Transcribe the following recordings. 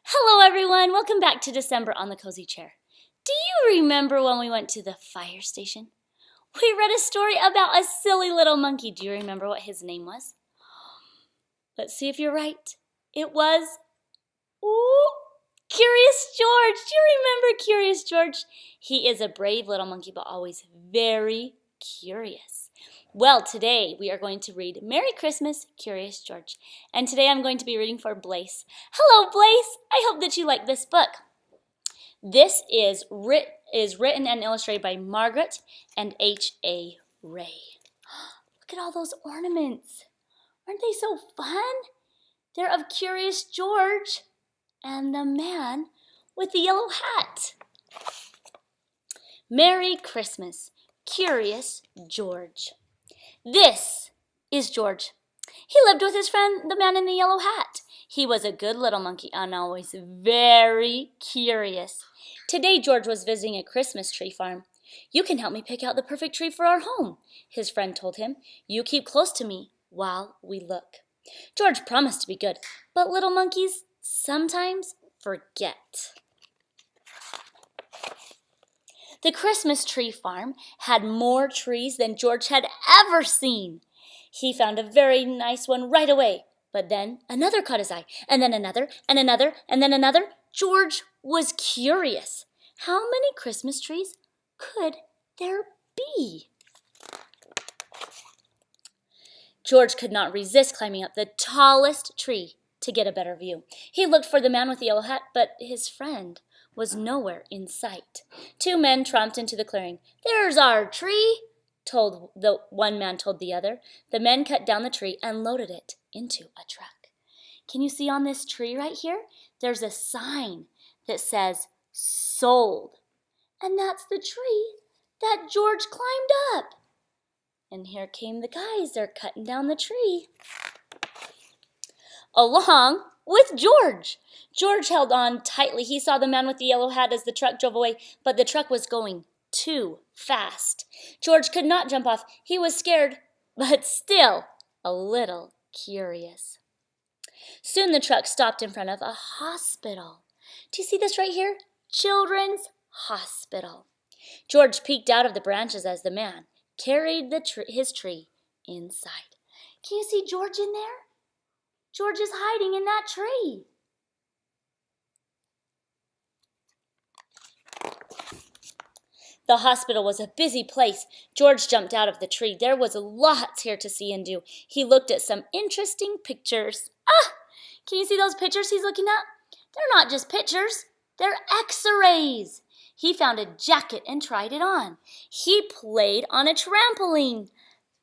Hello everyone, welcome back to December on the Cozy Chair. Do you remember when we went to the fire station? We read a story about a silly little monkey. Do you remember what his name was? Let's see if you're right. It was, Curious George. Do you remember Curious George? He is a brave little monkey, but always very curious. Well, today we are going to read Merry Christmas, Curious George. And today I'm going to be reading for Blaise. Hello, Blaise. I hope that you like this book. This is written and illustrated by Margret and H.A. Ray. Look at all those ornaments. Aren't they so fun? They're of Curious George and the man with the yellow hat. Merry Christmas, Curious George. This is George. He lived with his friend, the man in the yellow hat. He was a good little monkey and always very curious. Today, George was visiting a Christmas tree farm. "You can help me pick out the perfect tree for our home," his friend told him. "You keep close to me while we look." George promised to be good, but little monkeys sometimes forget. The Christmas tree farm had more trees than George had ever seen. He found a very nice one right away, but then another caught his eye, and then another, and another, and then another. George was curious. How many Christmas trees could there be? George could not resist climbing up the tallest tree to get a better view. He looked for the man with the yellow hat, but his friend was nowhere in sight. Two men tromped into the clearing. "There's our tree," one man told the other. The men cut down the tree and loaded it into a truck. Can you see on this tree right here? There's a sign that says "Sold." And that's the tree that George climbed up. And here came the guys. They're cutting down the tree. Along with George. George held on tightly. He saw the man with the yellow hat as the truck drove away, but the truck was going too fast. George could not jump off. He was scared, but still a little curious. Soon the truck stopped in front of a hospital. Do you see this right here? Children's Hospital. George peeked out of the branches as the man carried his tree inside. Can you see George in there? George is hiding in that tree. The hospital was a busy place. George jumped out of the tree. There was lots here to see and do. He looked at some interesting pictures. Can you see those pictures he's looking at? They're not just pictures. They're X-rays. He found a jacket and tried it on. He played on a trampoline.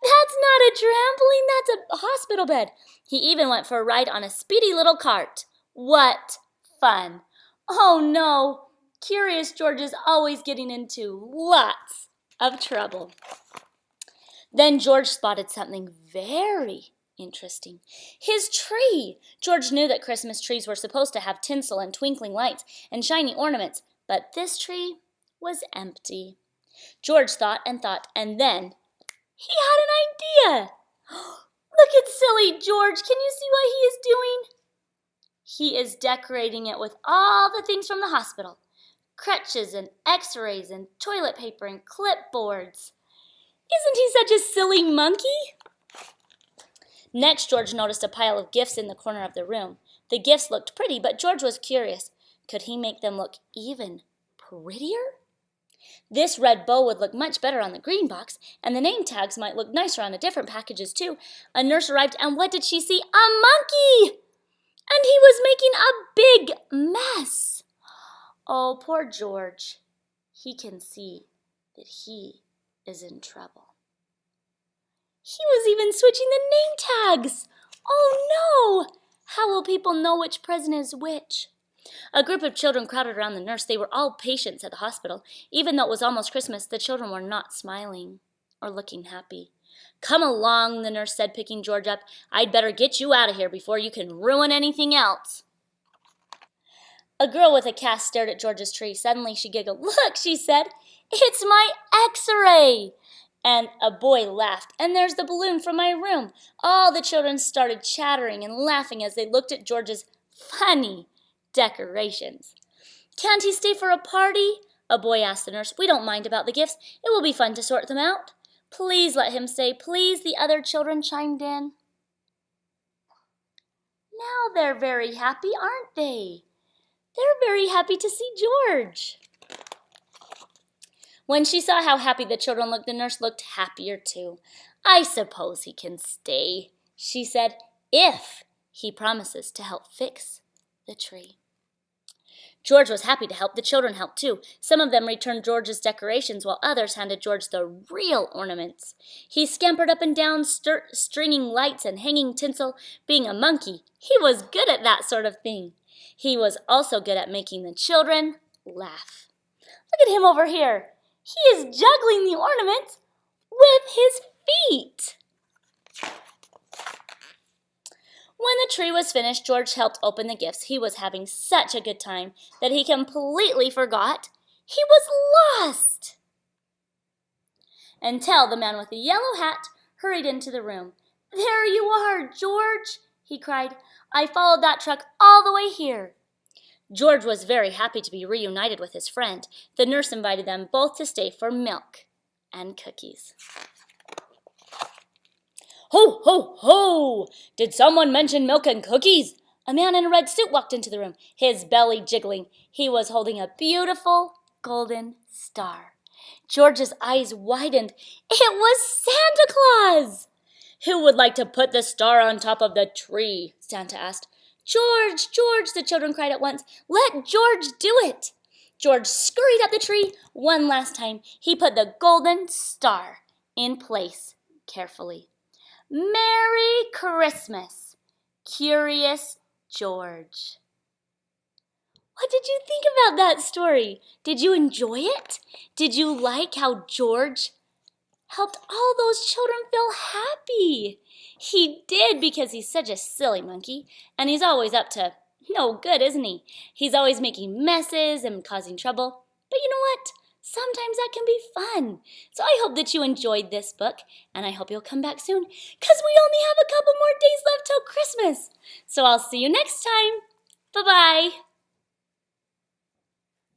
That's not a trampoline, that's a hospital bed. He even went for a ride on a speedy little cart. What fun. Oh no, Curious George is always getting into lots of trouble. Then George spotted something very interesting. His tree. George knew that Christmas trees were supposed to have tinsel and twinkling lights and shiny ornaments, but this tree was empty. George thought, and then he had an idea. Look at silly George. Can you see what he is doing? He is decorating it with all the things from the hospital. Crutches and X-rays and toilet paper and clipboards. Isn't he such a silly monkey? Next, George noticed a pile of gifts in the corner of the room. The gifts looked pretty, but George was curious. Could he make them look even prettier? This red bow would look much better on the green box, and the name tags might look nicer on the different packages too. A nurse arrived, and what did she see? A monkey! And he was making a big mess. Oh, poor George. He can see that he is in trouble. He was even switching the name tags. Oh no! How will people know which present is which? A group of children crowded around the nurse. They were all patients at the hospital. Even though it was almost Christmas, the children were not smiling or looking happy. "Come along," the nurse said, picking George up. "I'd better get you out of here before you can ruin anything else." A girl with a cast stared at George's tree. Suddenly she giggled. "Look," she said, "it's my X-ray." And a boy laughed. "And there's the balloon from my room." All the children started chattering and laughing as they looked at George's funny decorations. "Can't he stay for a party?" a boy asked the nurse. "We don't mind about the gifts. It will be fun to sort them out." "Please let him stay, please," the other children chimed in. Now they're very happy, aren't they? They're very happy to see George. When she saw how happy the children looked, the nurse looked happier too. "I suppose he can stay," she said, "if he promises to help fix the tree." George was happy to help. The children helped too. Some of them returned George's decorations, while others handed George the real ornaments. He scampered up and down, stringing lights and hanging tinsel. Being a monkey, he was good at that sort of thing. He was also good at making the children laugh. Look at him over here. He is juggling the ornaments with his feet. When the tree was finished, George helped open the gifts. He was having such a good time that he completely forgot he was lost. Until the man with the yellow hat hurried into the room. "There you are, George," he cried. "I followed that truck all the way here." George was very happy to be reunited with his friend. The nurse invited them both to stay for milk and cookies. "Ho, ho, ho! Did someone mention milk and cookies?" A man in a red suit walked into the room, his belly jiggling. He was holding a beautiful golden star. George's eyes widened. It was Santa Claus! "Who would like to put the star on top of the tree?" Santa asked. "George, George," the children cried at once. "Let George do it." George scurried up the tree one last time. He put the golden star in place carefully. "Merry Christmas, Curious George." What did you think about that story? Did you enjoy it? Did you like how George helped all those children feel happy? He did, because he's such a silly monkey, and he's always up to no good, isn't he? He's always making messes and causing trouble. But you know what? Sometimes that can be fun. So I hope that you enjoyed this book, and I hope you'll come back soon, because we only have a couple more days left till Christmas. So I'll see you next time. Bye-bye.